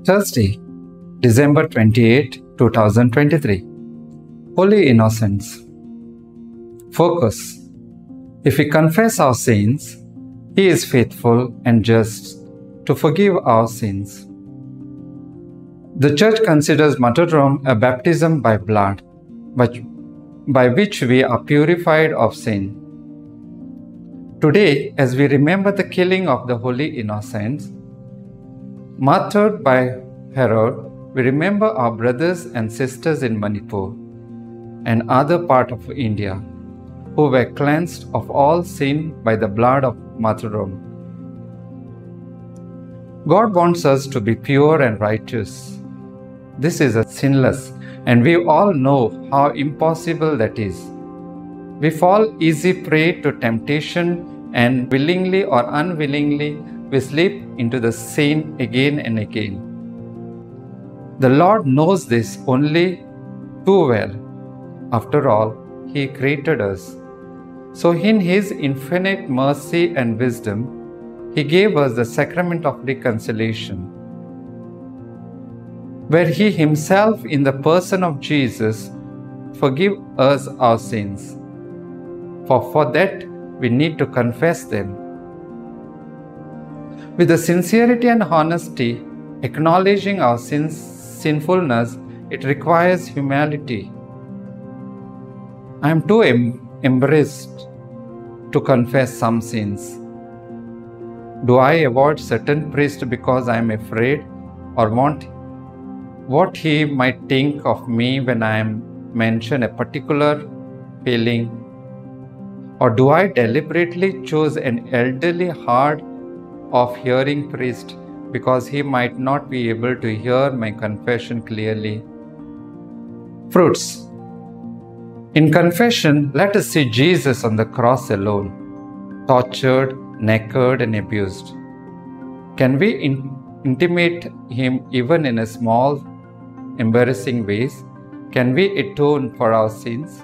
Thursday, December 28, 2023. Holy Innocents. Focus. If we confess our sins, He is faithful and just to forgive our sins. The Church considers martyrdom a baptism by blood, by which we are purified of sin. Today, as we remember the killing of the holy innocents, martyred by Herod, we remember our brothers and sisters in Manipur and other part of India who were cleansed of all sin by the blood of martyrdom. God wants us to be pure and righteous. This is a sinless, and we all know how impossible that is. We fall easy prey to temptation, and willingly or unwillingly we slip into the sin again and again. The Lord knows this only too well. After all, He created us. So in His infinite mercy and wisdom, He gave us the sacrament of reconciliation, where He Himself in the person of Jesus forgive us our sins. For that we need to confess them. With the sincerity and honesty, acknowledging our sinfulness, it requires humility. I am too embarrassed to confess some sins. Do I avoid certain priest because I am afraid or want what he might think of me when I mention a particular failing? Or do I deliberately choose an elderly, hard of hearing priest because he might not be able to hear my confession clearly? Fruits. In confession, let us see Jesus on the cross alone, tortured, naked, and abused. Can we intimate Him even in a small, embarrassing ways? Can we atone for our sins?